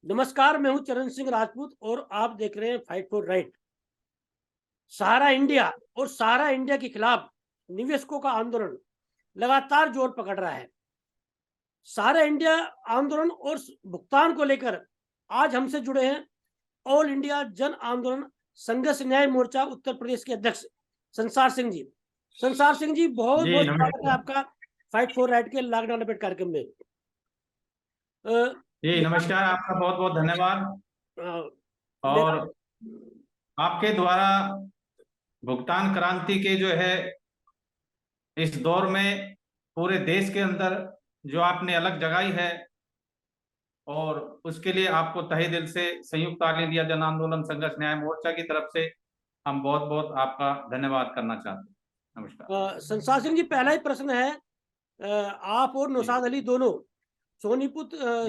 नमस्कार, मैं हूं चरण सिंह राजपूत और आप देख रहे हैं fight for right. Sahara India और सहारा इंडिया के खिलाफ निवेशकों का आंदोलन लगातार जोर पकड़ रहा है। सहारा इंडिया आंदोलन और भुगतान को लेकर आज हमसे जुड़े हैं ऑल इंडिया जन आंदोलन संघर्ष न्याय मोर्चा उत्तर प्रदेश के अध्यक्ष संसार सिंह जी। संसार सिंह जी, बहुत जी बहुत स्वागत है नमस्कार। आपका फाइट फॉर राइट के लॉकडाउन अपडेट कार्यक्रम में। अ, जी मेरा नमस्कार, आपका बहुत बहुत धन्यवाद। अ, मेरा और आपके द्वारा भुगतान क्रांति के जो है इस दौर में पूरे देश के अंदर जो आपने अलग जगाई है, और उसके लिए आपको तहे दिल से संयुक्त ऑल इंडिया जन आंदोलन संघर्ष न्याय मोर्चा की तरफ से हम बहुत बहुत आपका धन्यवाद करना चाहते हैं। नमस्कार। संसार सिंह जी, पहला ही प्रश्न है। आप और जी नौशाद अली दोनों जी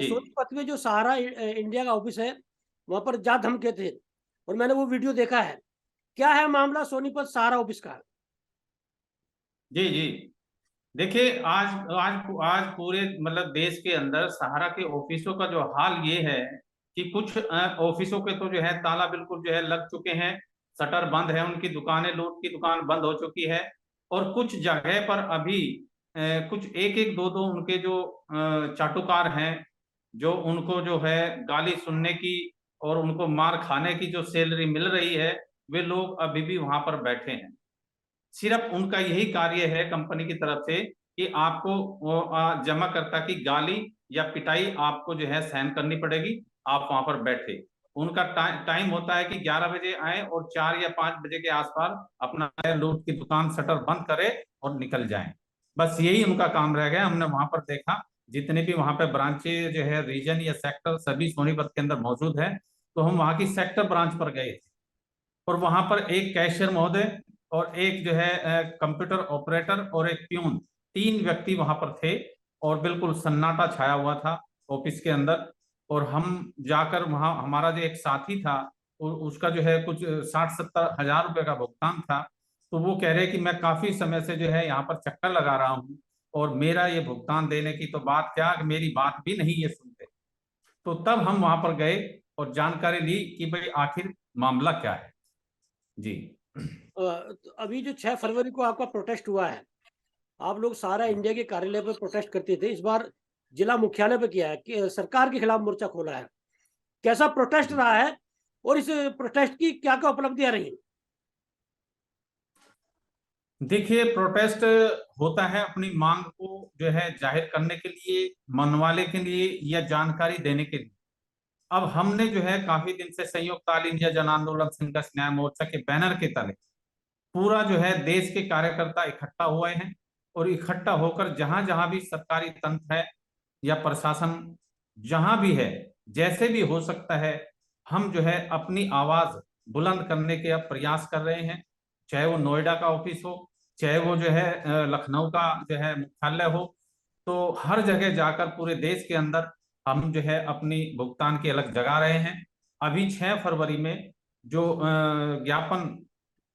सोनीपत में जो सहारा इंडिया का ऑफिस है, वहां पर जा धमके थे और मैंने वो वीडियो देखा है। क्या है मामला सोनीपत सहारा ऑफिस का? जी जी। देखिए, आज आज आज पूरे मतलब देश के अंदर सहारा के ऑफिसों का जो हाल ये है कि कुछ ऑफिसों के तो जो है ताला बिल्कुल जो है लग चुके हैं, शटर बंद है, उनकी दुकानें, लूट की दुकान बंद हो चुकी है। और कुछ जगह पर अभी कुछ एक एक दो दो उनके जो चाटुकार हैं, जो उनको जो है गाली सुनने की और उनको मार खाने की जो सैलरी मिल रही है, वे लोग अभी भी वहां पर बैठे हैं। सिर्फ उनका यही कार्य है कंपनी की तरफ से कि आपको वो जमाकर्ता की गाली या पिटाई आपको जो है सहन करनी पड़ेगी, आप वहां पर बैठे। उनका टाइम होता है कि 11 बजे आए और 4 या 5 बजे के आसपास अपना लूट की दुकान शटर बंद करे और निकल जाएं। बस यही उनका काम रह गया। हमने वहां पर देखा, जितने भी वहां पे ब्रांचे जो है रीजन या सेक्टर सभी सोनीपत के अंदर मौजूद है, तो हम वहां की सेक्टर ब्रांच पर गए थे। और वहां पर एक कैशियर महोदय और एक जो है कंप्यूटर ऑपरेटर और एक प्यून, 3 व्यक्ति वहां पर थे। और बिल्कुल सन्नाटा छाया हुआ था ऑफिस के अंदर। और हम जाकर वहां, हमारा जो एक साथी था और उसका जो है कुछ 60-70 हजार रुपए का भुगतान था। तो वो कह रहे कि मैं काफी समय से जो है यहाँ पर चक्कर लगा रहा हूँ और मेरा ये भुगतान देने की तो बात क्या, मेरी बात भी नहीं ये सुनते। तो तब हम वहां पर गए और जानकारी ली कि भाई आखिर मामला क्या है। जी तो अभी जो 6 फरवरी को आपका प्रोटेस्ट हुआ है, आप लोग सहारा इंडिया के कार्यालय पर प्रोटेस्ट करते थे, इस बार जिला मुख्यालय पर किया है कि सरकार के खिलाफ मोर्चा खोला है। कैसा प्रोटेस्ट जी। रहा है और इस प्रोटेस्ट की क्या क्या उपलब्धियां रही? देखिए, प्रोटेस्ट होता है अपनी मांग को जो है जाहिर करने के लिए, मनवाने के लिए या जानकारी देने के लिए। अब हमने जो है काफी दिन से संयुक्त ऑल इंडिया जन आंदोलन संघर्ष न्याय मोर्चा के बैनर के तले पूरा जो है देश के कार्यकर्ता इकट्ठा हुए हैं। और इकट्ठा होकर जहां जहां भी सरकारी तंत्र है या प्रशासन जहां भी है, जैसे भी हो सकता है, हम जो है अपनी आवाज बुलंद करने के अब प्रयास कर रहे हैं। चाहे वो नोएडा का ऑफिस हो, चाहे वो जो है लखनऊ का जो है मुख्यालय हो, तो हर जगह जाकर पूरे देश के अंदर हम जो है अपनी भुगतान की अलग जगा रहे हैं। अभी 6 फरवरी में जो ज्ञापन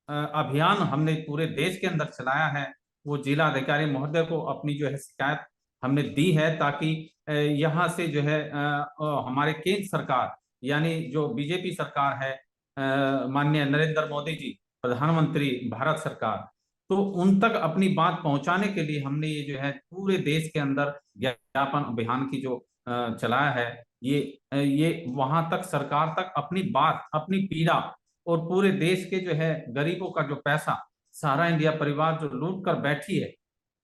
अभियान हमने पूरे देश के अंदर चलाया है, वो जिला अधिकारी महोदय को अपनी जो है शिकायत हमने दी है, ताकि यहाँ से जो है हमारे केंद्र सरकार यानी जो बीजेपी सरकार है, माननीय नरेंद्र मोदी जी, प्रधानमंत्री भारत सरकार, तो उन तक अपनी बात पहुंचाने के लिए हमने ये जो है पूरे देश के अंदर ज्ञापन अभियान की जो चलाया है। ये वहां तक सरकार तक अपनी बात, अपनी पीड़ा और पूरे देश के जो है गरीबों का जो पैसा सारा इंडिया परिवार जो लूट कर बैठी है,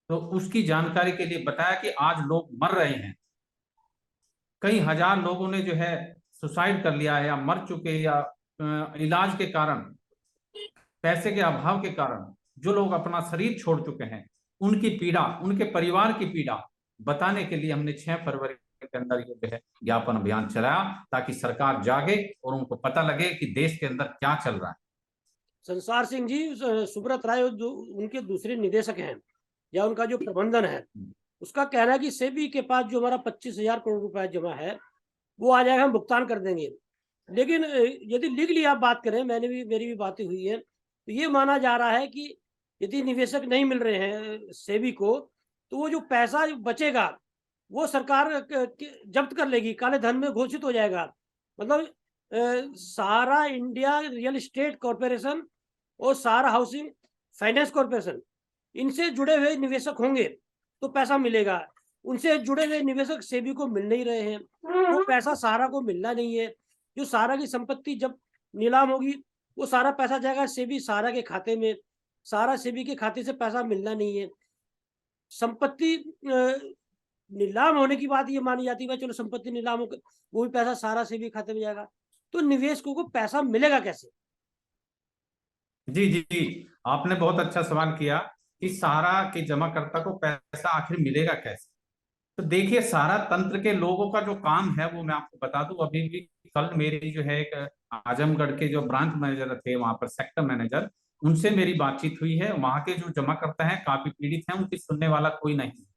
तो उसकी जानकारी के लिए बताया कि आज लोग मर रहे हैं। कई हजार लोगों ने जो है सुसाइड कर लिया है या मर चुके, या इलाज के कारण, पैसे के अभाव के कारण जो लोग अपना शरीर छोड़ चुके हैं, उनकी पीड़ा, उनके परिवार की पीड़ा बताने के लिए हमने 6 फरवरी के अंदर ये जो है ज्ञापन अभियान चलाया, ताकि सरकार जागे और उनको पता लगे कि देश के अंदर क्या चल रहा है। संसार सिंह जी, सुब्रत राय जो उनके दूसरे निदेशक हैं या उनका जो प्रबंधन है, उसका कहना है कि सेबी के पास जो हमारा 25,000 करोड़ रुपए जमा है वो आ जाएगा, हम भुगतान कर देंगे। लेकिन यदि लीगली आप बात करें, मेरी भी बातें हुई है, तो ये माना जा रहा है कि यदि निवेशक नहीं मिल रहे हैं सेबी को, तो वो जो पैसा बचेगा वो सरकार जब्त कर लेगी, काले धन में घोषित हो जाएगा। मतलब सारा इंडिया रियल एस्टेट कॉरपोरेशन और सारा हाउसिंग फाइनेंस कॉरपोरेशन, इनसे जुड़े हुए निवेशक होंगे तो पैसा मिलेगा। उनसे जुड़े हुए निवेशक सेबी को मिल नहीं रहे हैं, वो पैसा सारा को मिलना नहीं है। जो सारा की संपत्ति जब नीलाम होगी, वो सारा पैसा जाएगा सेबी सारा के खाते में, सारा सेबी के खाते से पैसा मिलना नहीं है। संपत्ति नीलाम होने की बात ये मानी जाती है, चलो संपत्ति नीलाम हो, वो भी पैसा सारा सेबी खाते में जाएगा, तो निवेशकों को पैसा मिलेगा कैसे? जी जी जी, आपने बहुत अच्छा सवाल किया कि सारा के जमाकर्ता को पैसा आखिर मिलेगा कैसे। तो देखिए, सारा तंत्र के लोगों का जो काम है वो मैं आपको बता दूं। अभी भी कल मेरी जो है एक आजमगढ़ के जो ब्रांच मैनेजर थे, वहां पर सेक्टर मैनेजर, उनसे मेरी बातचीत हुई है। वहां के जो जमाकर्ता हैं काफी पीड़ित हैं, उनकी सुनने वाला कोई नहीं है।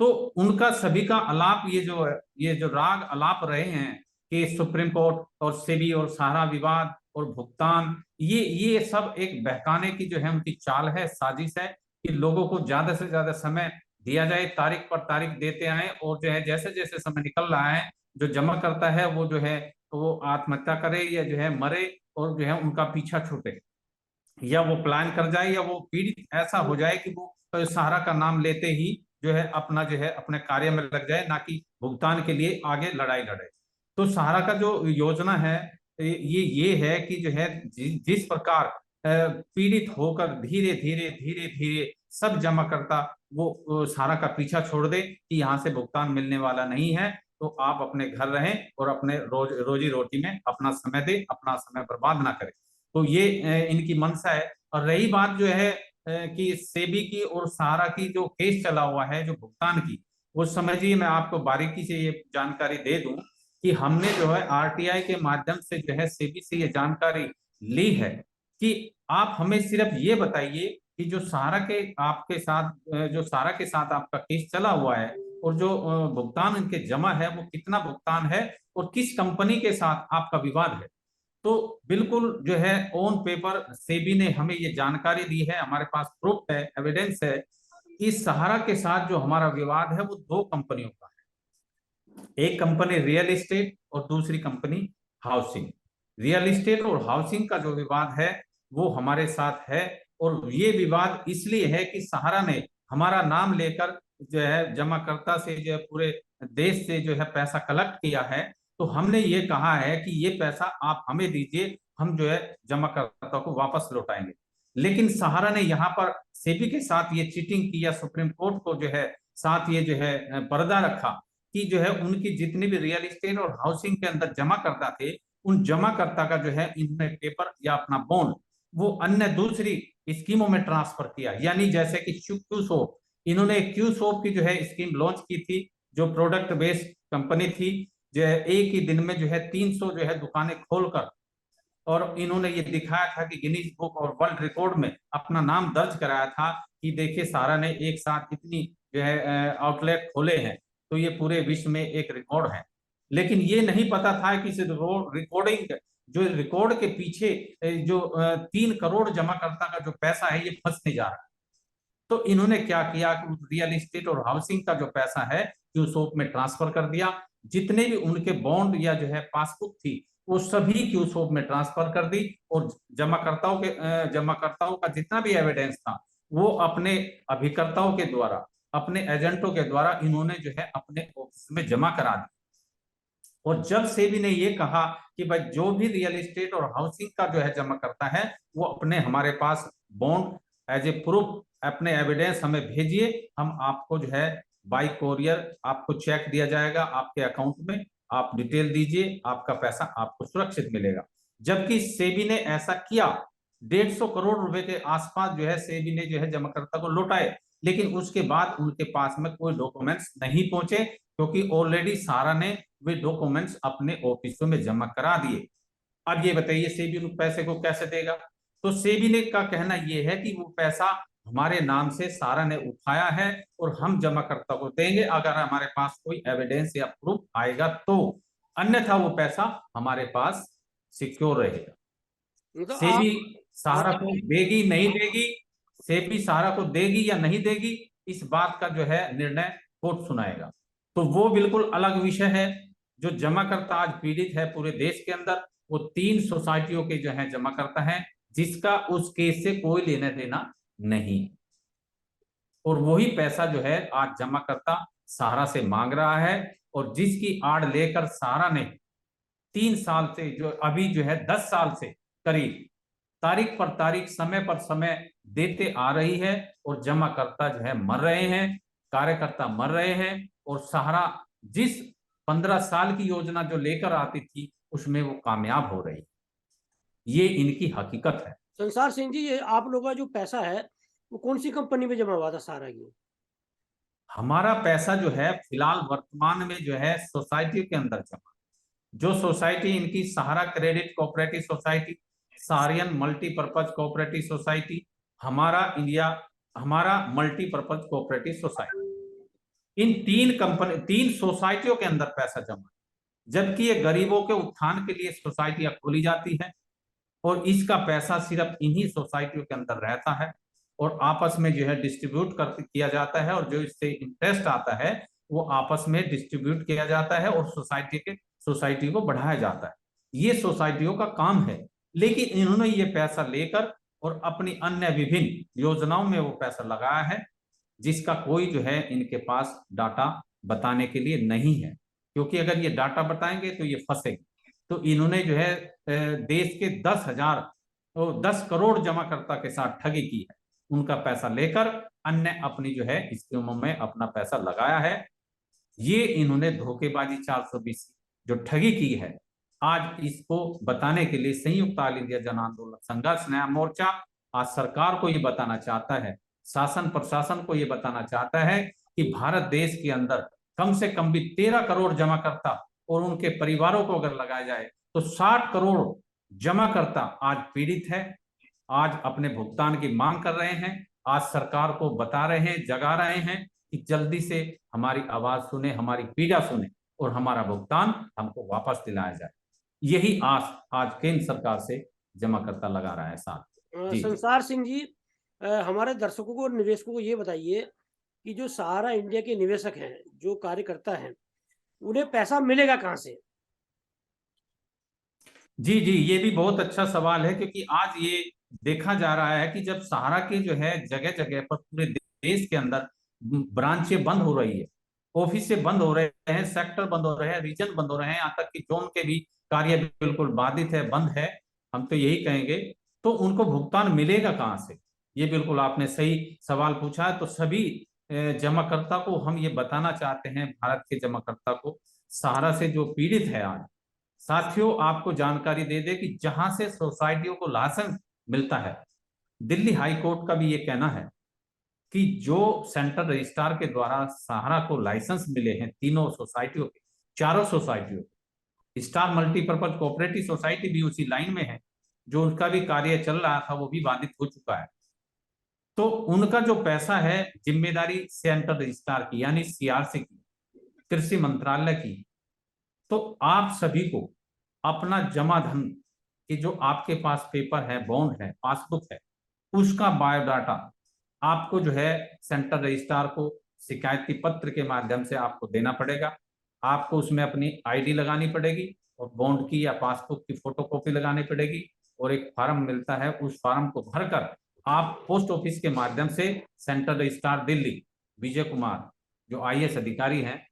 तो उनका सभी का अलाप, ये जो राग अलाप रहे हैं कि सुप्रीम कोर्ट और सेबी और सारा विवाद और भुगतान, ये सब एक बहकाने की जो है उनकी चाल है, साजिश है कि लोगों को ज्यादा से ज्यादा समय दिया जाए, तारीख पर तारीख देते आए, और जो है जैसे जैसे समय निकल रहा है जो जमा करता है वो जो है वो आत्महत्या करे या जो है मरे, और जो है उनका पीछा छूटे, या वो प्लान कर जाए, या वो पीड़ित ऐसा हो जाए कि वो सहारा का नाम लेते ही जो है अपना जो है अपने कार्य में लग जाए, ना कि भुगतान के लिए आगे लड़ाई लड़े। तो सहारा का जो योजना है ये है कि जो है जिस प्रकार पीड़ित होकर धीरे धीरे धीरे धीरे सब जमा करता वो सहारा का पीछा छोड़ दे कि यहाँ से भुगतान मिलने वाला नहीं है, तो आप अपने घर रहें और अपने रोजी रोटी में अपना समय दे, अपना समय बर्बाद ना करें। तो ये इनकी मंशा है। और रही बात जो है कि सेबी की और सहारा की जो केस चला हुआ है जो भुगतान की, वो समझिए मैं आपको बारीकी से ये जानकारी दे दूं कि हमने जो है आरटीआई के माध्यम से जो है सेबी से ये जानकारी ली है कि आप हमें सिर्फ ये बताइए कि जो सहारा के आपके साथ जो सहारा के साथ आपका केस चला हुआ है और जो भुगतान इनके जमा है वो कितना भुगतान है और किस कंपनी के साथ आपका विवाद है। तो बिल्कुल जो है ऑन पेपर सेबी ने हमें ये जानकारी दी है, हमारे पास प्रूफ है, एविडेंस है कि सहारा के साथ जो हमारा विवाद है वो दो कंपनियों का है। एक कंपनी रियल एस्टेट और दूसरी कंपनी हाउसिंग। रियल एस्टेट और हाउसिंग का जो विवाद है वो हमारे साथ है, और ये विवाद इसलिए है कि सहारा ने हमारा नाम लेकर जो है जमाकर्ता से जो है पूरे देश से जो है पैसा कलेक्ट किया है। तो हमने ये कहा है कि ये पैसा आप हमें दीजिए, हम जो है जमाकर्ता को वापस लौटाएंगे। लेकिन सहारा ने यहाँ पर सेबी के साथ ये चीटिंग किया, सुप्रीम कोर्ट को जो है साथ ये जो है पर्दा रखा कि जो है उनकी जितनी भी रियल एस्टेट और हाउसिंग के अंदर जमा करता थे, उन जमाकर्ता का जो है इन्होंने पेपर या अपना बॉन्ड वो अन्य दूसरी स्कीमों में ट्रांसफर किया। यानी जैसे कि क्यू सोप, इन्होंने क्यू सोप की जो है स्कीम लॉन्च की थी, जो प्रोडक्ट बेस्ड कंपनी थी, जो है एक ही दिन में जो है 300 जो है दुकानें खोलकर, और इन्होंने ये दिखाया था कि गिनीज बुक और वर्ल्ड रिकॉर्ड में अपना नाम दर्ज कराया था कि देखिए सहारा ने एक साथ इतनी जो है आउटलेट खोले हैं, तो ये पूरे विश्व में एक रिकॉर्ड है। लेकिन ये नहीं पता था कि इस रिकॉर्डिंग जो रिकॉर्ड के पीछे जो 3 करोड़ जमाकर्ता का जो पैसा है ये फंसने जा रहा है। तो इन्होंने क्या किया कि रियल एस्टेट और हाउसिंग का जो पैसा है क्यू सोप में ट्रांसफर कर दिया। जितने भी उनके बॉन्ड या जो है पासबुक थी वो सभी क्यू सोप में ट्रांसफर कर दी, और जमाकर्ताओं का जितना भी एविडेंस था वो अपने अभिकर्ताओं के द्वारा, अपने एजेंटों के द्वारा इन्होंने जो है अपने ऑफिस में जमा करा दी। और जब सेबी ने ये कहा कि भाई जो भी रियल एस्टेट और हाउसिंग का जो है जमा करता है वो अपने हमारे पास बॉन्ड एज ए प्रूफ अपने एविडेंस हमें भेजिए, हम आपको जो है बाई कोरियर आपको चेक दिया जाएगा आपके अकाउंट में, आप डिटेल दीजिए, आपका पैसा आपको सुरक्षित मिलेगा। जबकि सेबी ने ऐसा किया, 150 करोड़ रुपए के आसपास जो है सेबी ने जो है जमाकर्ता को लौटाए, लेकिन उसके बाद उनके पास में कोई डॉक्यूमेंट्स नहीं पहुंचे, क्योंकि ऑलरेडी सारा ने वे डॉक्यूमेंट्स अपने ऑफिसों में जमा करा दिए। अब ये बताइए सेबी उन पैसे को कैसे देगा। तो सेबी ने का कहना यह है कि वो पैसा हमारे नाम से सारा ने उठाया है और हम जमाकर्ता को देंगे अगर हमारे पास कोई एविडेंस या प्रूफ आएगा तो, अन्यथा वो पैसा हमारे पास सिक्योर रहेगा। तो सेबी सहारा को आप देगी नहीं देगी, सेबी सहारा को देगी या नहीं देगी, इस बात का जो है निर्णय कोर्ट सुनाएगा। तो वो बिल्कुल अलग विषय है जो जमाकर्ता आज पीड़ित है पूरे देश के अंदर, वो 3 सोसाइटियों के जो है जमाकर्ता हैं, जिसका उस केस से कोई लेना देना नहीं। और वही पैसा जो है आज जमाकर्ता सहारा से मांग रहा है, और जिसकी आड़ लेकर सहारा ने 3 साल से, जो अभी जो है 10 साल से करीब तारीख पर तारीख, समय पर समय देते आ रही है, और जमाकर्ता जो है मर रहे हैं, कार्यकर्ता मर रहे हैं, और सहारा जिस 15 साल की योजना जो लेकर आती थी उसमें वो कामयाब हो रही है। ये इनकी हकीकत है। संसार सिंह जी, ये आप लोगों का जो पैसा है वो कौन सी कंपनी में जमा हुआ था सहारा की? हमारा पैसा जो है फिलहाल वर्तमान में जो है सोसाइटी के अंदर जमा, जो सोसाइटी इनकी Sahara credit cooperative society, Saharayan multipurpose cooperative society, Hamara India, Hamara multipurpose cooperative society, इन 3 सोसाइटियों के अंदर पैसा जमा, जबकि ये गरीबों के उत्थान के लिए सोसाइटियां खोली जाती है, और इसका पैसा सिर्फ इन्हीं सोसाइटियों के अंदर रहता है, और आपस में जो है डिस्ट्रीब्यूट कर किया जाता है, और जो इससे इंटरेस्ट आता है वो आपस में डिस्ट्रीब्यूट किया जाता है, और सोसाइटी को बढ़ाया जाता है। ये सोसाइटियों का काम है, लेकिन इन्होंने ये पैसा लेकर और अपनी अन्य विभिन्न योजनाओं में वो पैसा लगाया है, जिसका कोई जो है इनके पास डाटा बताने के लिए नहीं है, क्योंकि अगर ये डाटा बताएंगे तो ये फंसेंगे। तो इन्होंने जो है देश के 10 करोड़ जमाकर्ता के साथ ठगी की है, उनका पैसा लेकर अन्य अपनी जो है स्कीमों में अपना पैसा लगाया है। ये इन्होंने धोखेबाजी 420 जो ठगी की है, आज इसको बताने के लिए संयुक्त ऑल इंडिया जन आंदोलन संघर्ष नया मोर्चा आज सरकार को ये बताना चाहता है, शासन प्रशासन को ये बताना चाहता है कि भारत देश के अंदर कम से कम भी 13 करोड़ जमाकर्ता और उनके परिवारों को अगर लगाया जाए तो 60 करोड़ जमाकर्ता आज पीड़ित है, आज अपने भुगतान की मांग कर रहे हैं, आज सरकार को बता रहे हैं, जगा रहे हैं कि जल्दी से हमारी आवाज सुने, हमारी पीड़ा सुने, और हमारा भुगतान हमको वापस दिलाया जाए। यही आस आज केंद्र सरकार से जमाकर्ता लगा रहा है साथ। जी संसार सिंह जी, हमारे दर्शकों को और निवेशकों को ये बताइए कि जो सहारा इंडिया के निवेशक हैं, जो कार्यकर्ता हैं, उन्हें पैसा मिलेगा कहाँ से? जी जी, ये भी बहुत अच्छा सवाल है, क्योंकि आज ये देखा जा रहा है कि जब सहारा के जो है जगह जगह पर पूरे देश के अंदर ब्रांचें बंद हो रही है, ऑफिस से बंद हो रहे हैं, सेक्टर बंद हो रहे हैं, रीजन बंद हो रहे हैं, यहाँ तक कि जोन के भी कार्य बिल्कुल बाधित है, बंद है, हम तो यही कहेंगे, तो उनको भुगतान मिलेगा कहाँ से? ये बिल्कुल आपने सही सवाल पूछा है। तो सभी जमाकर्ता को हम ये बताना चाहते हैं, भारत के जमाकर्ता को, सहारा से जो पीड़ित है आज, साथियों आपको जानकारी दे दे कि जहां से सोसाइटियों को लाइसेंस मिलता है, दिल्ली हाई कोर्ट का भी ये कहना है कि जो सेंट्रल रजिस्ट्रार के द्वारा सहारा को लाइसेंस मिले हैं, तीनों सोसाइटियों के, चारों सोसाइटियों के, स्टार मल्टीपर्पज कोऑपरेटिव सोसाइटी भी उसी लाइन में है, जो उनका भी कार्य चल रहा था वो भी बाधित हो चुका है, तो उनका जो पैसा है जिम्मेदारी सेंट्रल रजिस्ट्रार की यानी सीआरसी की, कृषि मंत्रालय की। तो आप सभी को अपना जमा धन कि जो आपके पास पेपर है, बॉन्ड है, पासबुक है, उसका बायोडाटा आपको जो है सेंट्रल रजिस्ट्रार को शिकायती पत्र के माध्यम से आपको देना पड़ेगा। आपको उसमें अपनी आईडी लगानी पड़ेगी, और बॉन्ड की या पासबुक की फोटोकॉपी लगानी पड़ेगी, और एक फॉर्म मिलता है, उस फॉर्म को भरकर आप पोस्ट ऑफिस के माध्यम से सेंट्रल रजिस्ट्रार दिल्ली विजय कुमार जो आईएएस अधिकारी हैं,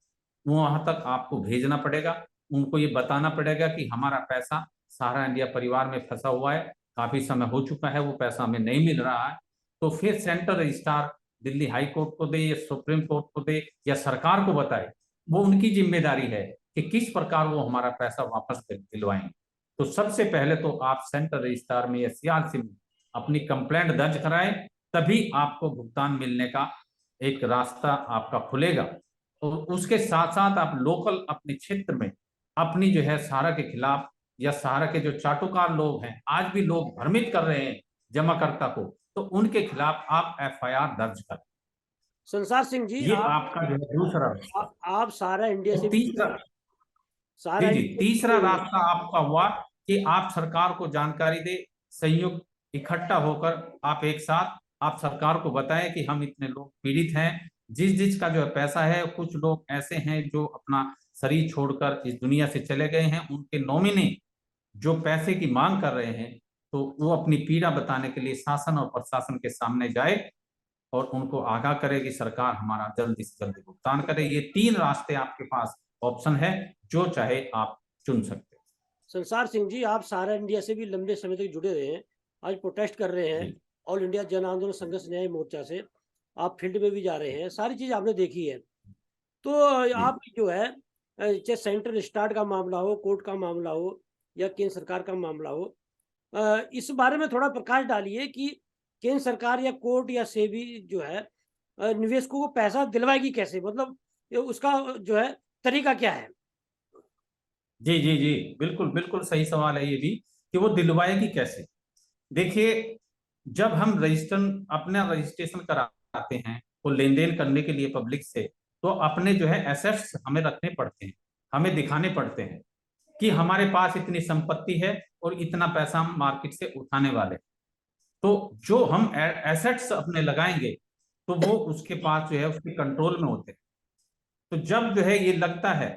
वहां तक आपको भेजना पड़ेगा। उनको ये बताना पड़ेगा कि हमारा पैसा सहारा इंडिया परिवार में फंसा हुआ है, काफी समय हो चुका है, वो पैसा हमें नहीं मिल रहा है। तो फिर central registrar Delhi high court को दे या सुप्रीम कोर्ट को दे या सरकार को बताए, वो उनकी जिम्मेदारी है कि किस प्रकार वो हमारा पैसा वापस दिलवाएंगे। तो सबसे पहले तो आप सेंट्रल रजिस्ट्रार में या सीआरसी में अपनी कंप्लेंट दर्ज कराएं, तभी आपको भुगतान मिलने का एक रास्ता आपका खुलेगा। और उसके साथ साथ आप लोकल अपने क्षेत्र में अपनी जो है सहारा के खिलाफ, या सहारा के जो चाटुकार लोग हैं, आज भी लोग भ्रमित कर रहे हैं जमाकर्ता को, तो उनके खिलाफ आप एफआईआर दर्ज करें। संसार सिंह जी, ये आपका जो है दूसरा रास्ता। आप सहारा इंडिया और से तीसरा, सहारा जी जी, इंडिया तीसरा रास्ता आपका हुआ कि आप सरकार को जानकारी दे, संयुक्त इकट्ठा होकर आप एक साथ आप सरकार को बताएं कि हम इतने लोग पीड़ित हैं, जिस जिस का जो पैसा है, कुछ लोग ऐसे हैं जो अपना शरीर छोड़कर इस दुनिया से चले गए हैं, उनके नॉमिनी जो पैसे की मांग कर रहे हैं, तो वो अपनी पीड़ा बताने के लिए शासन और प्रशासन के सामने जाए और उनको आगाह करे कि सरकार हमारा जल्दी से जल्दी भुगतान करे। ये 3 रास्ते आपके पास ऑप्शन है, जो चाहे आप चुन सकते हैं। संसार सिंह जी, आप सारा इंडिया से भी लंबे समय तक जुड़े रहे हैं, आज प्रोटेस्ट कर रहे हैं ऑल इंडिया जन आंदोलन संघर्ष न्याय मोर्चा से, आप फील्ड में भी जा रहे हैं, सारी चीज आपने देखी है। तो आप जो है चाहे सेंट्रल स्टार्ट का मामला हो, कोर्ट का मामला हो या केंद्र सरकार का मामला हो, इस बारे में थोड़ा प्रकाश डालिए कि केंद्र सरकार या कोर्ट या सेबी जो है निवेशकों को पैसा दिलवाएगी कैसे, मतलब उसका जो है तरीका क्या है? जी जी जी, बिल्कुल बिल्कुल सही सवाल है ये भी, कि वो दिलवाएगी कैसे। देखिए, जब हम अपना रजिस्ट्रेशन कराते हैं तो लेन देन करने के लिए पब्लिक से, तो अपने जो है एसेट्स हमें रखने पड़ते हैं, हमें दिखाने पड़ते हैं कि हमारे पास इतनी संपत्ति है और इतना पैसा हम मार्केट से उठाने वाले। तो जो हम एसेट्स अपने लगाएंगे तो वो उसके पास जो है उसके कंट्रोल में होते हैं। तो जब जो है ये लगता है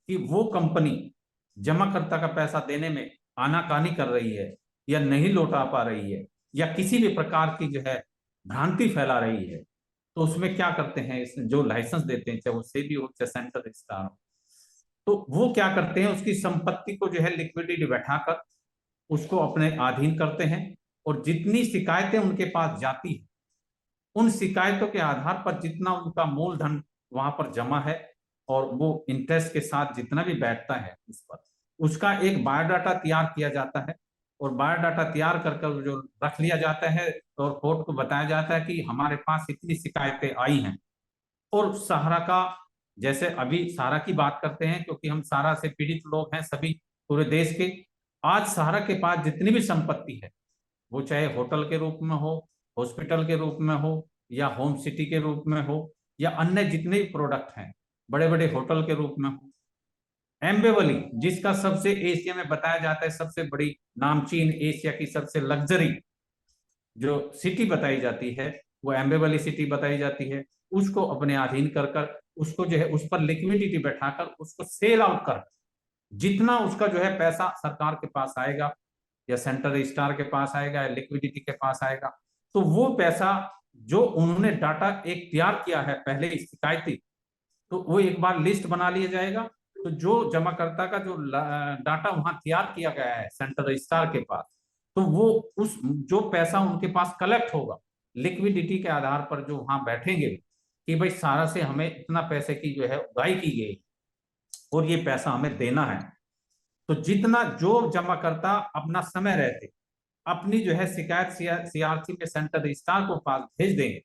कि वो कंपनी जमाकर्ता का पैसा देने में आनाकानी कर रही है या नहीं लौटा पा रही है या किसी भी प्रकार की जो है भ्रांति फैला रही है, तो उसमें क्या करते हैं, जो लाइसेंस देते हैं, चाहे वो सेबी हो चाहे सेंट्रल रजिस्ट्रार हो, तो वो क्या करते हैं, उसकी संपत्ति को जो है लिक्विडिटी बैठाकर उसको अपने अधीन करते हैं और जितनी शिकायतें उनके पास जाती है, उन शिकायतों के आधार पर जितना उनका मूलधन वहां पर जमा है और वो इंटरेस्ट के साथ जितना भी बैठता है उस पर, उसका एक बायोडाटा तैयार किया जाता है और बायोडाटा तैयार कर जो रख लिया जाता है और कोर्ट को बताया जाता है कि हमारे पास इतनी शिकायतें आई हैं। और सहारा का, जैसे अभी सहारा की बात करते हैं क्योंकि हम सहारा से पीड़ित लोग हैं सभी पूरे देश के, आज सहारा के पास जितनी भी संपत्ति है, वो चाहे होटल के रूप में हो, हॉस्पिटल के रूप में हो या होम सिटी के रूप में हो या अन्य जितने भी प्रोडक्ट हैं बड़े बड़े होटल के रूप में हो, एम्बेवली जिसका सबसे एशिया में बताया जाता है सबसे बड़ी नामचीन एशिया की सबसे लग्जरी जो सिटी बताई जाती है, वो एम्बेवली सिटी बताई जाती है, उसको अपने अधीन कर उसको जो है उस पर लिक्विडिटी बैठाकर उसको सेल आउट कर, जितना उसका जो है पैसा सरकार के पास आएगा या सेंट्रल स्टार के पास आएगा या लिक्विडिटी के पास आएगा, तो वो पैसा जो उन्होंने डाटा एक तैयार किया है पहले शिकायती, तो वो एक बार लिस्ट बना लिया जाएगा। तो जो जमाकर्ता का जो डाटा वहां तैयार किया गया है सेंट्रल रजिस्ट्रार के पास, तो वो उस जो पैसा उनके पास कलेक्ट होगा लिक्विडिटी के आधार पर जो वहां बैठेंगे कि भाई सारा से हमें इतना पैसे की जो है उगाही की गई और ये पैसा हमें देना है, तो जितना जो जमाकर्ता अपना समय रहते अपनी जो है शिकायत सीआरसी में सेंट्रल रजिस्ट्रार को पास भेज देंगे,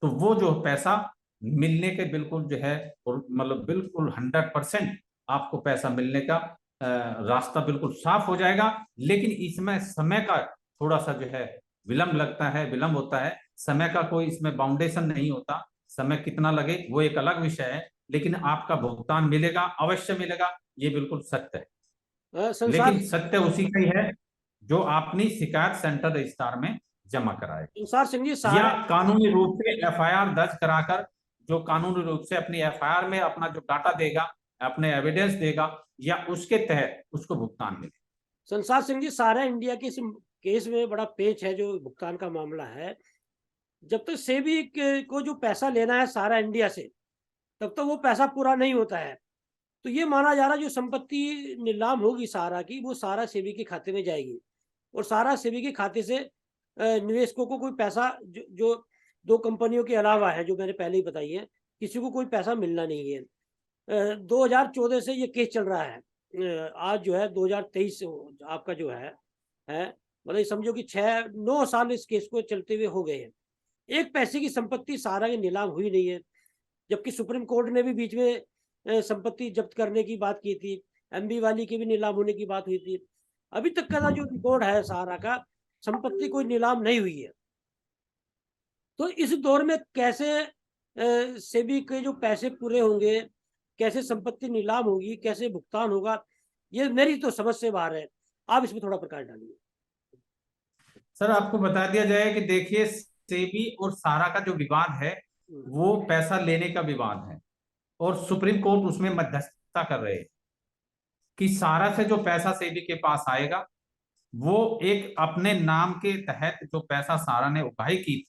तो वो जो पैसा मिलने के बिल्कुल जो है मतलब बिल्कुल 100% आपको पैसा मिलने का रास्ता बिल्कुल साफ हो जाएगा। लेकिन इसमें समय का थोड़ा सा जो है विलंब लगता है, विलंब होता है, समय का कोई इसमें बाउंडेशन नहीं होता, समय कितना लगे वो एक अलग विषय है, लेकिन आपका भुगतान मिलेगा, अवश्य मिलेगा, ये बिल्कुल सत्य है। लेकिन सत्य उसी का ही है जो आपने शिकायत सेंटर रजिस्ट्रार में जमा कराए संसार सिंह जी, या कानूनी रूप से एफआईआर दर्ज कराकर जो कानूनी रूप से अपनी एफआईआर में अपना जो डाटा देगा, अपने एविडेंस देगा या उसके तहत उसको भुगतान मिले। संसार सिंह जी, सारा इंडिया के इस केस में बड़ा पेच है जो भुगतान का मामला है। जब तक सेबी को जो पैसा लेना है सारा इंडिया से, तब तक वो पैसा पूरा नहीं होता है। तो ये माना जा रहा है जो संपत्ति नीलाम होगी सारा की, वो सारा सेबी के खाते में जाएगी और सारा सेबी के खाते से निवेशकों को कोई पैसा जो 2 कंपनियों के अलावा है जो मैंने पहले ही बताई है, किसी को कोई पैसा मिलना नहीं है। 2014 से ये केस चल रहा है, आज जो है 2023 आपका जो है मतलब समझो कि 6-9 साल इस केस को चलते हुए हो गए हैं। एक पैसे की संपत्ति सारा की नीलाम हुई नहीं है, जबकि सुप्रीम कोर्ट ने भी बीच में संपत्ति जब्त करने की बात की थी, एमबी वाली की भी नीलाम होने की बात हुई थी। अभी तक का जो रिकॉर्ड है सहारा का, संपत्ति कोई नीलाम नहीं हुई है। तो इस दौर में कैसे सेबी के जो पैसे पूरे होंगे, कैसे संपत्ति नीलाम होगी, कैसे भुगतान होगा, ये मेरी तो समझ से बाहर है। आप इसमें थोड़ा प्रकाश डालिए। सर, आपको बता दिया जाए कि देखिए, सेबी और सहारा का जो विवाद है वो पैसा लेने का विवाद है और सुप्रीम कोर्ट उसमें समझौता कर रहे हैं कि सारा से जो पैसा सेबी के पास आएगा वो एक अपने नाम के तहत जो पैसा सारा ने उगाही की थी,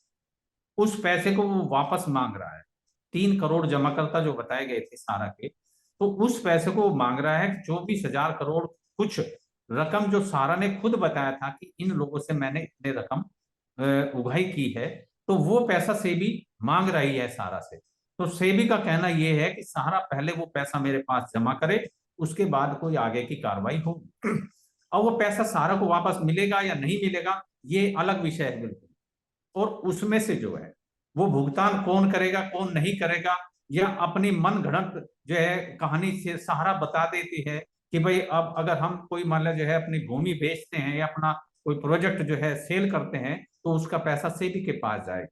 उस पैसे को वो वापस मांग रहा है। 3 करोड़ जमाकर्ता जो बताए गए थे सारा के, तो उस पैसे को वो मांग रहा है। 24,000 करोड़ कुछ रकम जो सारा ने खुद बताया था कि इन लोगों से मैंने इतने रकम उगाही की है, तो वो पैसा सेबी मांग रही है सारा से। तो सेबी का कहना यह है कि सारा पहले वो पैसा मेरे पास जमा करे, उसके बाद कोई आगे की कार्रवाई होगी। और वो पैसा सारा को वापस मिलेगा या नहीं मिलेगा ये अलग विषय है बिल्कुल। और उसमें से जो है वो भुगतान कौन करेगा कौन नहीं करेगा, या अपनी मन घड़त जो है कहानी से सहारा बता देती है कि भाई अब अगर हम कोई मान लो जो है अपनी भूमि बेचते हैं या अपना कोई प्रोजेक्ट जो है सेल करते हैं तो उसका पैसा सेबी के पास जाएगा।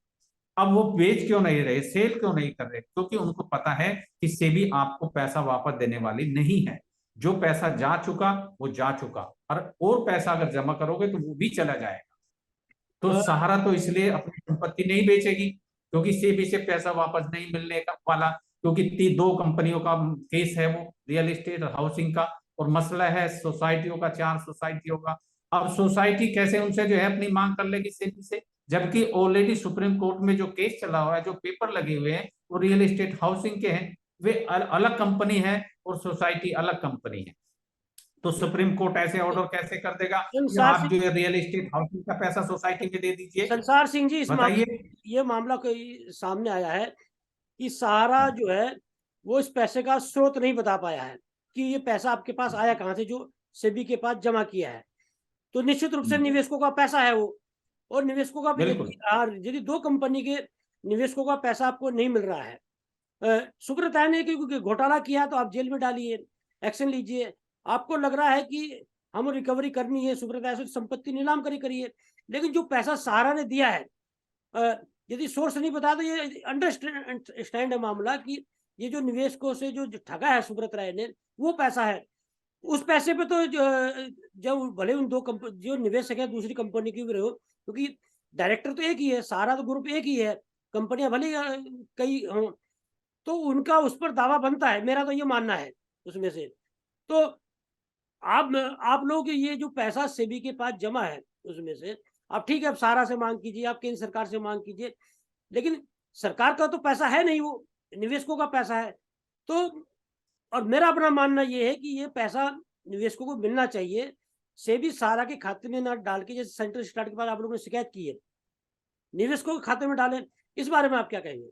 अब वो बेच क्यों नहीं रहे, सेल क्यों नहीं कर रहे, क्योंकि उनको पता है कि सेबी आपको पैसा वापस देने वाली नहीं है। जो पैसा जा चुका वो जा चुका, और पैसा अगर जमा करोगे तो वो भी चला जाएगा। तो सहारा तो इसलिए अपनी संपत्ति नहीं बेचेगी क्योंकि सेबी से पैसा वापस नहीं मिलने का वाला, क्योंकि 2 कंपनियों का केस है वो, रियल एस्टेट और हाउसिंग का, और मसला है सोसाइटियों का, 4 सोसाइटियों का। अब सोसाइटी कैसे उनसे जो है अपनी मांग कर लेगी सेबी से, जबकि ऑलरेडी सुप्रीम कोर्ट में जो केस चला हुआ है, जो पेपर लगे हुए हैं वो रियल एस्टेट हाउसिंग के हैं, वे अलग कंपनी है और सोसाइटी अलग कंपनी है। तो सुप्रीम कोर्ट ऐसे ऑर्डर कैसे कर देगा कि संसार आप सिंह, जो है रियल एस्टेट हाउसिंग का पैसा सोसाइटी में दे दीजिए। संसार सिंह जी, इस बताइए। ये मामला कोई सामने आया है कि सहारा जो है वो इस पैसे का स्रोत नहीं बता पाया है कि ये पैसा आपके पास आया कहाँ से जो सेबी के पास जमा किया है। तो निश्चित रूप से निवेशकों का पैसा है वो, और निवेशकों का बिल्कुल यदि 2 कंपनी के निवेशकों का पैसा आपको नहीं मिल रहा है, सुब्रता ने क्योंकि घोटाला किया तो आप जेल में डालिए, एक्शन लीजिए। आपको लग रहा है कि हम रिकवरी करनी है, सुब्रता से संपत्ति नीलाम करिए, लेकिन जो पैसा सहारा ने दिया है, यदि सोर्स नहीं बता तो ये अंडरस्टैंड है मामला कि ये जो निवेशकों से जो ठगा है सुब्रत राय ने वो पैसा है। उस पैसे पे तो जब भले उन 2 कंपनी जो निवेशक है दूसरी कंपनी की भी रहो, क्योंकि डायरेक्टर तो एक ही है, सहारा तो ग्रुप एक ही है, कंपनियां भले कई हों, तो उनका उस पर दावा बनता है, मेरा तो ये मानना है उसमें से। तो आप लोग ये जो पैसा सेबी के पास जमा है उसमें से, आप ठीक है, आप सहारा से मांग कीजिए, आप केंद्र सरकार से मांग कीजिए, लेकिन सरकार का तो पैसा है नहीं, वो निवेशकों का पैसा है। तो और मेरा अपना मानना ये है कि ये पैसा निवेशकों को मिलना चाहिए, सेबी सहारा के खाते में ना डाल के, जैसे सेंट्रल स्टार्ट के बाद आप लोगों ने शिकायत की है, निवेशकों के खाते में डालें। इस बारे में आप क्या कहेंगे?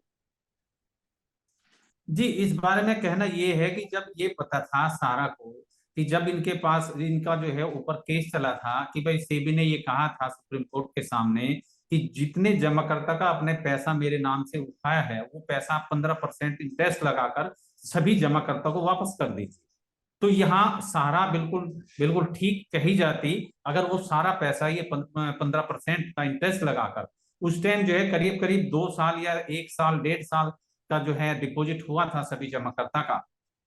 जी, इस बारे में कहना ये है कि जब ये पता था सारा को कि जब इनके पास इनका जो है ऊपर केस चला था कि भाई सेबी ने ये कहा था सुप्रीम कोर्ट के सामने कि जितने जमाकर्ता का अपने पैसा मेरे नाम से उठाया है वो पैसा 15% इंटरेस्ट लगाकर सभी जमाकर्ता को वापस कर दीजिए। तो यहाँ सारा बिल्कुल बिल्कुल ठीक कही जाती अगर वो सारा पैसा ये 15% का इंटरेस्ट लगाकर उस टाइम जो है करीब करीब 2 साल या 1 साल 1.5 साल का जो है डिपॉजिट हुआ था सभी जमाकर्ता का,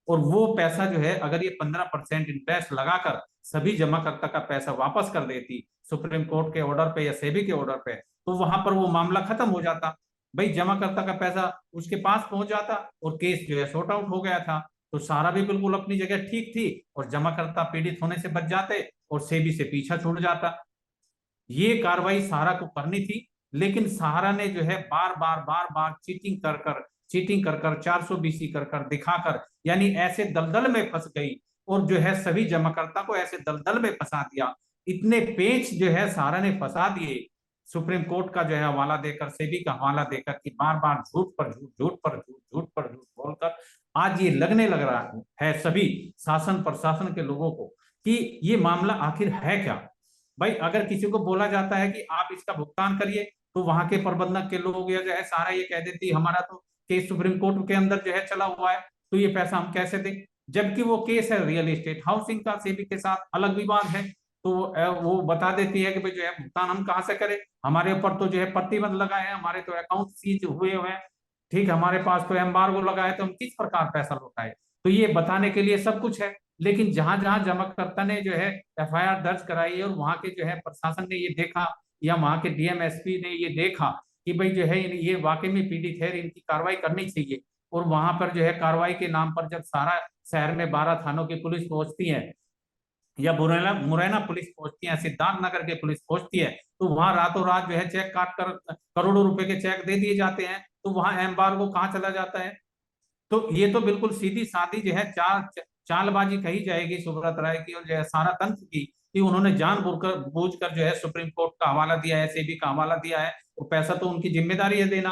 और वो पैसा जो है अगर ये 15% इंटरेस्ट लगाकर सभी जमाकर्ता का पैसा वापस कर देती सुप्रीम कोर्ट के ऑर्डर पे या सेबी के ऑर्डर पे, तो वहां पर वो मामला खत्म हो जाता। भाई जमाकर्ता का पैसा उसके पास पहुंच जाता और केस जो है सॉर्ट आउट हो गया था। तो सारा भी बिल्कुल अपनी जगह ठीक थी और जमाकर्ता पीड़ित होने से बच जाते और सेबी से पीछा छूट जाता। ये कार्रवाई सहारा को करनी थी, लेकिन सहारा ने जो है बार बार चीटिंग कर कर 420 कर कर दिखाकर यानी ऐसे दलदल में फंस गई और जो है सभी जमाकर्ता को ऐसे दलदल में फंसा दिया। इतने पेच जो है सहारा ने फंसा दिए सुप्रीम कोर्ट का जो है हवाला देकर, सेबी का हवाला देकर कि बार बार झूठ पर झूठ, झूठ पर झूठ, झूठ पर झूठ बोलकर आज ये लगने लग रहा है सभी शासन प्रशासन के लोगों को कि ये मामला आखिर है क्या। भाई अगर किसी को बोला जाता है कि आप इसका भुगतान करिए तो वहां के प्रबंधक के लोग या जो है सारा ये कह देती हमारा तो केस सुप्रीम कोर्ट के अंदर जो है चला हुआ है तो ये पैसा हम कैसे दें, जबकि वो केस है रियल एस्टेट हाउसिंग का, सेबी के साथ अलग विवाद है। तो वो बता देती है कि भाई जो है भुगतान हम कहाँ से करें, हमारे ऊपर तो जो है प्रतिबंध लगा है, हमारे तो अकाउंट सीज हुए हुए हैं, ठीक, हमारे पास तो एम्बार्गो लगा है, तो हम किस प्रकार पैसा लौटाए। तो ये बताने के लिए सब कुछ है, लेकिन जहां जहां जमाकर्ता ने जो है एफआईआर दर्ज कराई और वहां के जो है प्रशासन ने ये देखा या वहां के डीएम एसपी ने ये देखा कि भाई जो है ये वाकई में पीड़ित है, इनकी कार्रवाई करनी चाहिए, और वहां पर जो है कार्रवाई के नाम पर जब सारा शहर में 12 थानों की पुलिस पहुंचती है या मुरैना मुरैना पुलिस पहुंचती है, सिद्धार्थ नगर की पुलिस पहुंचती है, तो वहां रातों रात जो है चेक काट कर करोड़ों रुपए के चेक दे दिए जाते हैं, तो वहां एम्बार्गो कहाँ चला जाता है। तो ये तो बिल्कुल सीधी सादी जो है चालबाजी कही जाएगी सुब्रत राय की और जो है सारा तंत्र की, कि उन्होंने बूझकर जो है सुप्रीम कोर्ट का हवाला दिया है, सेबी का हवाला दिया है, और पैसा तो उनकी जिम्मेदारी है देना।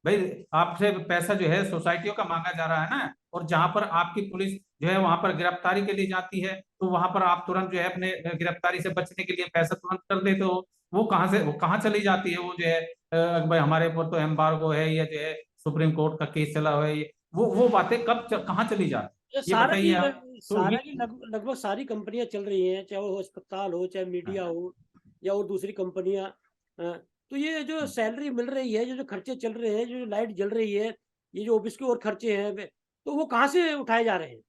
भाई आपसे पैसा जो है सोसाइटियों का मांगा जा रहा है ना, और जहां पर आपकी पुलिस जो है वहां पर गिरफ्तारी के लिए जाती है, तो वहां पर आप तुरंत जो है अपने गिरफ्तारी से बचने के लिए पैसा तुरंत कर देते हो। वो कहाँ चली जाती है वो जो है भाई हमारे ऊपर तो एम्बार्गो है, या जो है सुप्रीम कोर्ट का केस चला हुआ है, वो बातें कहाँ चली ये जाती, ये सारा की बताइए आप। तो सारा ये की लगभग सारी कंपनियां चल रही हैं, चाहे वो अस्पताल हो, चाहे मीडिया हो, या और दूसरी कंपनियां। तो ये जो सैलरी मिल रही है, जो खर्चे चल रहे हैं, जो लाइट जल रही है, ये जो ऑफिस के और खर्चे हैं तो वो कहाँ से उठाए जा रहे हैं?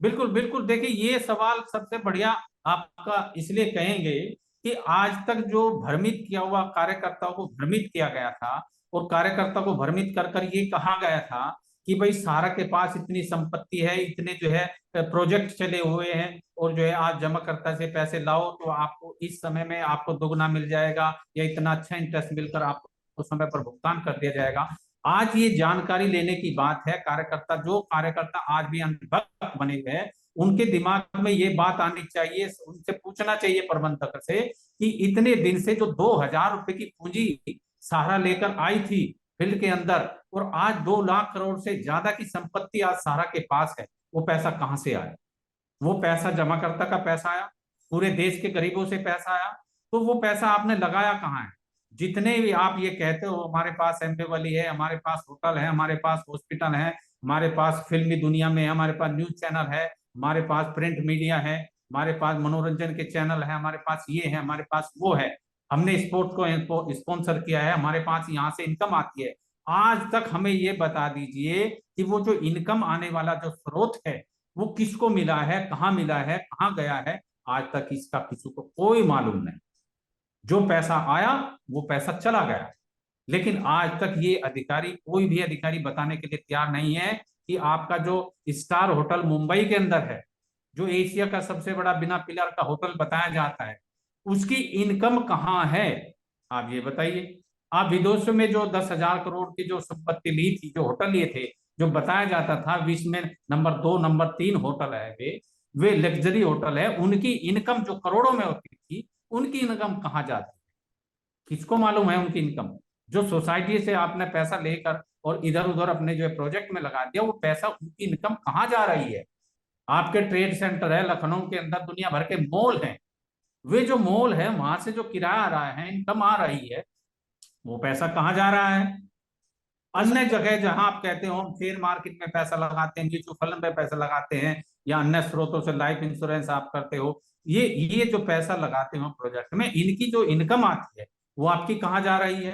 बिल्कुल बिल्कुल, देखिए ये सवाल सबसे बढ़िया आपका इसलिए कहेंगे कि आज तक जो भ्रमित किया हुआ कार्यकर्ताओं को भ्रमित किया गया था, और कार्यकर्ता को भ्रमित कर कर ये कहा गया था कि भाई सारा के पास इतनी संपत्ति है, इतने जो है प्रोजेक्ट चले हुए हैं, और जो है आज जमाकर्ता से पैसे लाओ तो आपको इस समय में आपको दोगुना मिल जाएगा, या इतना अच्छा इंटरेस्ट मिलकर आपको समय पर भुगतान कर दिया जाएगा। आज ये जानकारी लेने की बात है, जो कार्यकर्ता आज भी अंधभक्त बने हुए हैं, उनके दिमाग में ये बात आनी चाहिए, उनसे पूछना चाहिए प्रबंधक से कि इतने दिन से जो 2,000 रुपए की पूंजी सहारा लेकर आई थी फील्ड के अंदर, और आज 2 लाख करोड़ से ज्यादा की संपत्ति आज सहारा के पास है, वो पैसा कहां से आया? वो पैसा जमाकर्ता का पैसा आया, पूरे देश के गरीबों से पैसा आया, तो वो पैसा आपने लगाया कहाँ है? जितने भी आप ये कहते हो हमारे पास एम्बेवली है, हमारे पास होटल है, हमारे पास हॉस्पिटल है, हमारे पास फिल्मी दुनिया में है, हमारे पास न्यूज चैनल है, हमारे पास प्रिंट मीडिया है, हमारे पास मनोरंजन के चैनल है, हमारे पास ये है, हमारे पास वो है, हमने स्पोर्ट्स को स्पॉन्सर किया है, हमारे पास यहाँ से इनकम आती है। आज तक हमें ये बता दीजिए कि वो जो इनकम आने वाला जो स्रोत है वो किसको मिला है, कहाँ मिला है, कहाँ गया है, आज तक इसका किसी को कोई मालूम नहीं। जो पैसा आया वो पैसा चला गया, लेकिन आज तक ये अधिकारी, कोई भी अधिकारी बताने के लिए तैयार नहीं है कि आपका जो स्टार होटल मुंबई के अंदर है, जो एशिया का सबसे बड़ा बिना पिलर का होटल बताया जाता है, उसकी इनकम कहाँ है? आप ये बताइए। आप विदेशों में जो 10,000 करोड़ की जो संपत्ति ली थी, जो होटल लिए थे, जो बताया जाता था विश्व में नंबर 2 नंबर 3 होटल है, वे लग्जरी होटल है, उनकी इनकम जो करोड़ों में होती थी, उनकी इनकम कहाँ जाती है? किसको मालूम है उनकी इनकम? जो सोसाइटी से आपने पैसा लेकर और इधर उधर अपने जो है प्रोजेक्ट में लगा दिया, वो पैसा, उनकी इनकम कहाँ जा रही है? आपके ट्रेड सेंटर है लखनऊ के अंदर, दुनिया भर के मॉल हैं, वे जो मॉल है वहां से जो किराया आ रहा है, इनकम आ रही है, वो पैसा कहाँ जा रहा है? अन्य जगह जहां आप कहते हो हम शेयर मार्केट में पैसा लगाते हैं, म्यूचुअल फंड में पैसा लगाते हैं, या अन्य स्रोतों से लाइफ इंश्योरेंस आप करते हो, ये जो पैसा लगाते हो प्रोजेक्ट में, इनकी जो इनकम आती है वो आपकी कहाँ जा रही है?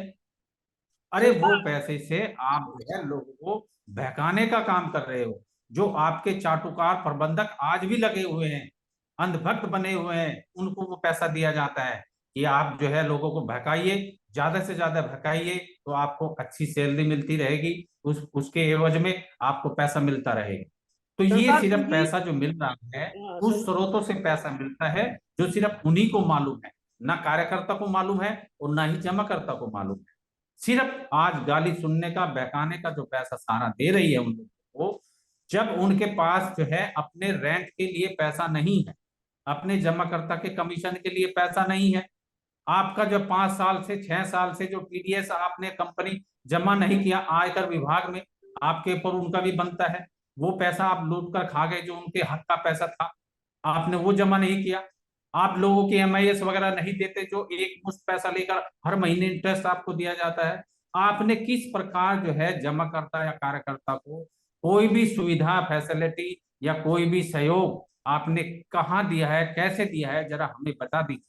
अरे वो पैसे से आप जो है लोगों को बहकाने का काम कर रहे हो। जो आपके चाटुकार प्रबंधक आज भी लगे हुए हैं, अंधभक्त बने हुए हैं, उनको वो पैसा दिया जाता है कि आप जो है लोगों को बहकाइए, ज्यादा से ज्यादा बहकाइए, तो आपको अच्छी सैलरी मिलती रहेगी, उसके एवज में आपको पैसा मिलता रहेगा। तो ये संसार सिंह सिर्फ जी, पैसा जो मिल रहा है, हाँ, उस स्रोतों से पैसा मिलता है जो सिर्फ उन्हीं को मालूम है, ना कार्यकर्ता को मालूम है और ना ही जमाकर्ता को मालूम है। सिर्फ आज गाली सुनने का, बहकाने का जो पैसा सारा दे रही है उन लोगों को, जब उनके पास जो है अपने रेंट के लिए पैसा नहीं है, अपने जमाकर्ता के कमीशन के लिए पैसा नहीं है, आपका जो 5 साल से 6 साल से जो टीडीएस आपने कंपनी जमा नहीं किया आयकर विभाग में, आपके ऊपर उनका भी बनता है, वो पैसा आप लूट कर खा गए, जो उनके हक का पैसा था, आपने वो जमा नहीं किया। आप लोगों की एमआईएस वगैरह नहीं देते, जो एक मुश्त पैसा लेकर हर महीने इंटरेस्ट आपको दिया जाता है। आपने किस प्रकार जो है जमाकर्ता या कार्यकर्ता को कोई भी सुविधा, फैसिलिटी या कोई भी सहयोग आपने कहाँ दिया है, कैसे दिया है, जरा हमें बता दीजिए।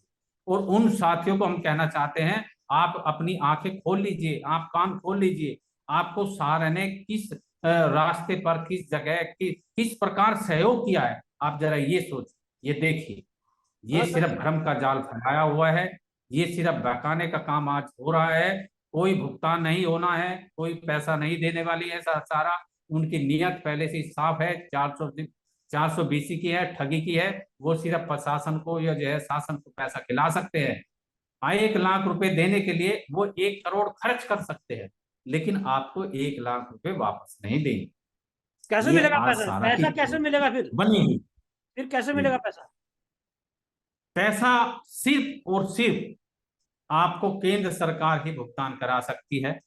और उन साथियों को हम कहना चाहते हैं, आप अपनी आंखें खोल लीजिए, आप कान खोल लीजिए, आपको सारे ने किस रास्ते पर, किस जगह किस प्रकार सहयोग किया है, आप जरा ये सोचिए, ये देखिए। ये हाँ सिर्फ सर। भ्रम का जाल फैलाया हुआ है, ये सिर्फ बहकाने का काम आज हो रहा है। कोई भुगतान नहीं होना है, कोई पैसा नहीं देने वाली है। सारा उनकी नियत पहले से ही साफ है। 420 की है, ठगी की है। वो सिर्फ प्रशासन को या जो है शासन को पैसा खिला सकते हैं। 1 लाख रुपए देने के लिए वो 1 करोड़ खर्च कर सकते हैं, लेकिन आपको 1 लाख रुपए वापस नहीं देंगे। कैसे ये मिलेगा आज पैसा? सारा की पैसा कैसे मिलेगा फिर? बनी हुई। फिर कैसे जी। मिलेगा पैसा? पैसा सिर्फ और सिर्फ आपको केंद्र सरकार ही भुगतान करा सकती है,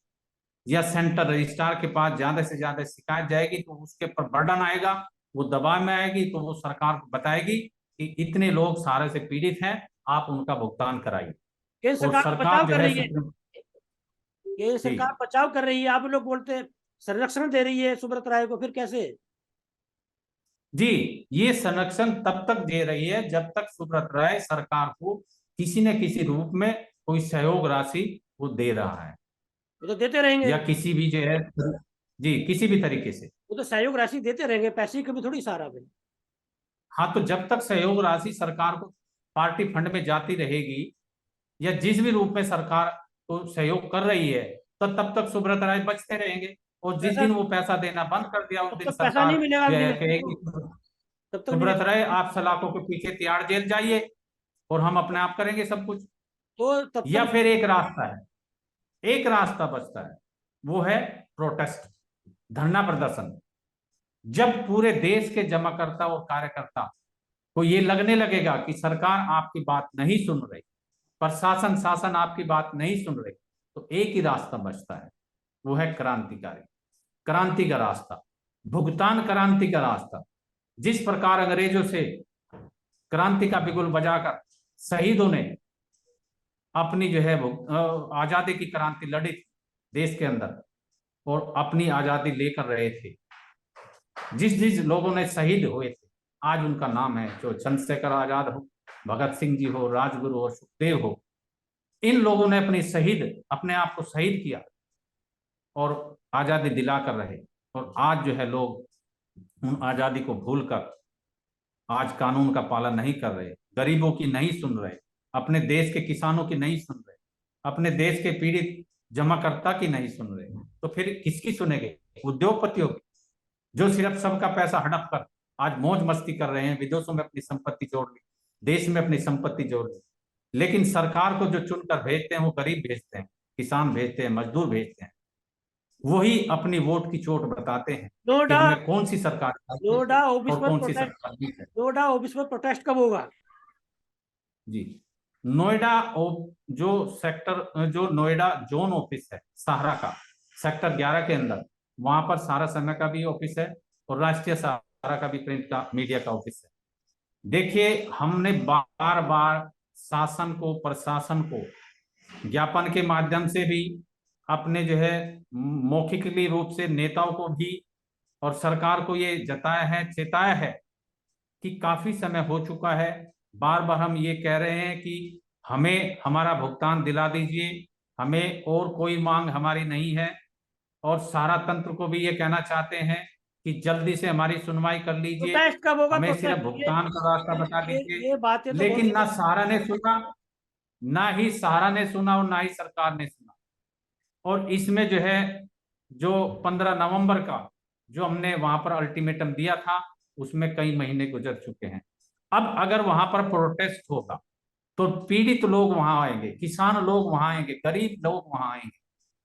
या सेंटर रजिस्ट्रार के पास ज्यादा से ज्यादा शिकायत जाएगी तो उसके ऊपर बर्डन आएगा, वो दबाव में आएगी, तो वो सरकार को बताएगी कि इतने लोग सारे से पीड़ित हैं, आप उनका भुगतान कराइए। केंद्र और सरकार बचाव सरकार जो कर है रही है। सुप्रीम। केंद्र सरकार जी बचाव कर रही है, आप लोग बोलते हैं संरक्षण दे रही है सुब्रत राय को, फिर कैसे? जी, ये संरक्षण तब तक दे रही है जब तक सुब्रत राय सरकार को किसी न किसी रूप में कोई सहयोग राशि वो दे रहा है, वो तो देते रहेंगे। या किसी भी जो है, जी, किसी भी तरीके से। वो तो सहयोग राशि देते रहेंगे, पैसे की कभी थोड़ी सहारा बने। हाँ, तो जब तक सहयोग राशि सरकार को पार्टी फंड में जाती रहेगी, या जिस भी रूप में सरकार को सहयोग कर रही है, तो तब तक सुब्रत राय बचते रहेंगे। और जिस पैसा दिन वो पैसा देना बंद कर दिया, उस तब दिन तक पैसा नहीं सरकार मिलेगा जो है निवेशक को। कहेगी, तब तक सुब्रत निवेशक राय आप सलाखों के पीछे तिहाड़ जेल जाइए और हम अपने आप करेंगे सब कुछ। तो तब या तक फिर एक रास्ता है, एक रास्ता बचता है, वो है प्रोटेस्ट, धरना प्रदर्शन। जब पूरे देश के जमाकर्ता और कार्यकर्ता को ये लगने लगेगा कि सरकार आपकी बात नहीं सुन रही, प्रशासन शासन आपकी बात नहीं सुन रही, तो एक ही रास्ता बचता है, वो है क्रांतिकारी, क्रांति का रास्ता, भुगतान क्रांति का रास्ता। जिस प्रकार अंग्रेजों से क्रांति का बिगुल बजाकर शहीदों ने अपनी जो है वो आजादी की क्रांति लड़ी थी देश के अंदर, और अपनी आजादी लेकर रहे थे। जिस जिस लोगों ने शहीद हुए थे, आज उनका नाम है, जो चंद्रशेखर आजाद हो, भगत सिंह जी हो, राजगुरु हो, सुखदेव हो, इन लोगों ने अपने आप को शहीद किया और आजादी दिलाकर रहे। और आज जो है लोग उन आजादी को भूलकर आज कानून का पालन नहीं कर रहे, गरीबों की नहीं सुन रहे, अपने देश के किसानों की नहीं सुन रहे, अपने देश के पीड़ित जमाकर्ता की नहीं सुन रहे, तो फिर किसकी सुनेंगे? उद्योगपतियों की, जो सिर्फ सबका पैसा हड़प कर आज मौज मस्ती कर रहे हैं, विदेशों में अपनी संपत्ति जोड़ ली, देश में अपनी संपत्ति जोड़ ली। लेकिन सरकार को जो चुनकर भेजते हैं वो गरीब भेजते हैं, किसान भेजते हैं, मजदूर भेजते हैं। वही अपनी वोट की चोट बताते हैं कि नोएडा हमें कौन सी सरकार चाहिए नोएडा ऑफिस और पर कौन सी प्रोटेस्ट सरकार नहीं है। नोएडा ऑफिस पर प्रोटेस्ट कब होगा? जी, नोएडा जो जो नोएडा जोन ऑफिस है सहारा का, सेक्टर 11 के अंदर, वहां पर सारा समय का भी ऑफिस है और राष्ट्रीय सहारा का भी प्रिंट का मीडिया का ऑफिस है। देखिए, हमने बार बार शासन को, प्रशासन को ज्ञापन के माध्यम से भी, अपने जो है मौखिकली रूप से नेताओं को भी और सरकार को ये जताया है, चेताया है कि काफी समय हो चुका है। बार बार हम ये कह रहे हैं कि हमें हमारा भुगतान दिला दीजिए, हमें और कोई मांग हमारी नहीं है। और सारा तंत्र को भी ये कहना चाहते हैं कि जल्दी से हमारी सुनवाई कर लीजिए, प्रोटेस्ट कब होगा? हमें सिर्फ प्रोटेस्ट भुगतान का रास्ता बता दीजिए। ये बातें तो लेकिन बहुत। ना सहारा ने सुना, ना ही सहारा ने सुना और ना ही सरकार ने सुना। और इसमें जो है, जो 15 नवंबर का जो हमने वहां पर अल्टीमेटम दिया था, उसमें कई महीने गुजर चुके हैं। अब अगर वहां पर प्रोटेस्ट होगा तो पीड़ित लोग वहां आएंगे, किसान लोग वहां आएंगे, गरीब लोग वहां आएंगे।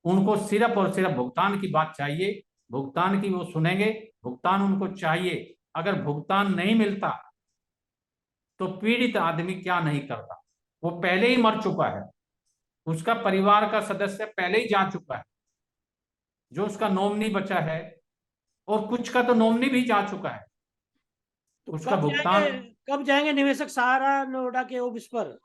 उनको सिर्फ और सिर्फ भुगतान की बात चाहिए, भुगतान की वो सुनेंगे, भुगतान उनको चाहिए। अगर भुगतान नहीं मिलता तो पीड़ित आदमी क्या नहीं करता? वो पहले ही मर चुका है, उसका परिवार का सदस्य पहले ही जा चुका है, जो उसका नॉमिनी बचा है, और कुछ का तो नॉमिनी भी जा चुका है। तो उसका भुगतान कब जाएंगे निवेशक सहारा नोएडा के ऑफिस पर?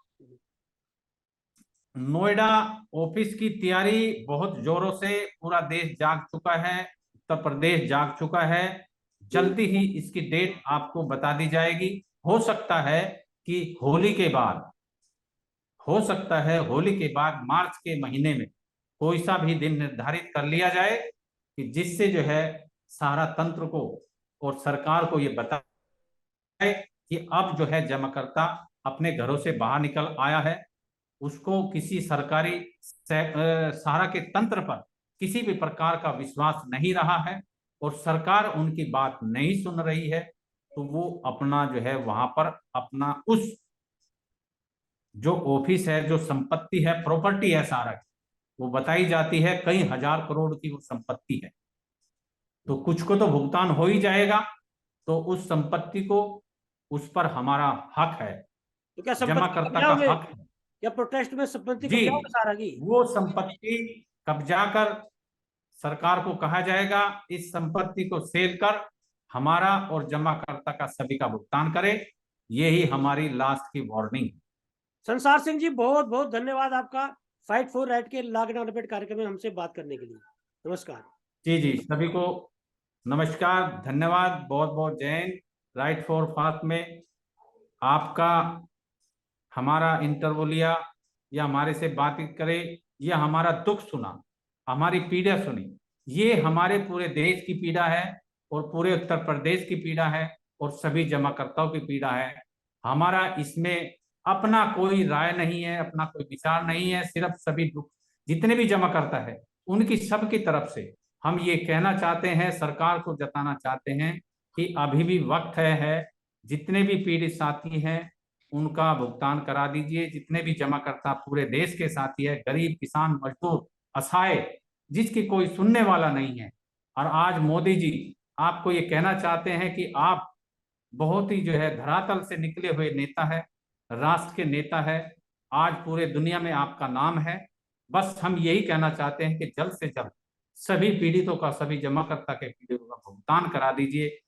नोएडा ऑफिस की तैयारी बहुत जोरों से पूरा देश जाग चुका है, उत्तर प्रदेश जाग चुका है। जल्दी ही इसकी डेट आपको बता दी जाएगी। हो सकता है कि होली के बाद, हो सकता है होली के बाद मार्च के महीने में कोई सा भी दिन निर्धारित कर लिया जाए कि जिससे जो है सारा तंत्र को और सरकार को ये बताए कि अब जो है जमाकर्ता अपने घरों से बाहर निकल आया है, उसको किसी सरकारी सहारा के तंत्र पर किसी भी प्रकार का विश्वास नहीं रहा है और सरकार उनकी बात नहीं सुन रही है, तो वो अपना जो है वहां पर अपना उस जो ऑफिस है, जो संपत्ति है, प्रॉपर्टी है सारा की, वो बताई जाती है कई हजार करोड़ की वो संपत्ति है, तो कुछ को तो भुगतान हो ही जाएगा, तो उस संपत्ति को, उस पर हमारा हक है, तो क्या संपत्ति जमाकर्ता कब्जा का होंगे? हक है। क्या प्रोटेस्ट में संपत्ति जी, कब्जा होगा सारा की? वो संपत्ति कब्जा कर सरकार को कहा जाएगा इस संपत्ति को सेल कर हमारा और जमाकर्ता का सभी का भुगतान करे। यही हमारी लास्ट की वार्निंग है। संसार सिंह जी, बहुत बहुत धन्यवाद आपका फाइट फॉर राइट के लॉ एंड ऑर्डर कार्यक्रम में हमसे बात करने के लिए। नमस्कार। जी जी, सभी को नमस्कार, धन्यवाद, बहुत बहुत जय हिंद। राइट फॉर फास्ट में आपका हमारा इंटरव्यू लिया या हमारे से बातचीत करे या हमारा दुख सुना, हमारी पीड़ा सुनी, ये हमारे पूरे देश की पीड़ा है और पूरे उत्तर प्रदेश की पीड़ा है और सभी जमाकर्ताओं की पीड़ा है। हमारा इसमें अपना कोई राय नहीं है, अपना कोई विचार नहीं है, सिर्फ सभी दुख जितने भी जमाकर्ता है उनकी सबकी तरफ से हम ये कहना चाहते हैं, सरकार को जताना चाहते हैं कि अभी भी वक्त है, जितने भी पीड़ित साथी हैं उनका भुगतान करा दीजिए। जितने भी जमाकर्ता पूरे देश के साथी है, गरीब, किसान, मजदूर, असहाय, जिसकी कोई सुनने वाला नहीं है। और आज मोदी जी आपको ये कहना चाहते हैं कि आप बहुत ही जो है धरातल से निकले हुए नेता है, राष्ट्र के नेता है, आज पूरे दुनिया में आपका नाम है। बस हम यही कहना चाहते हैं कि जल्द से जल्द सभी पीड़ितों का, सभी जमाकर्ता के पीड़ितों का भुगतान करा दीजिए।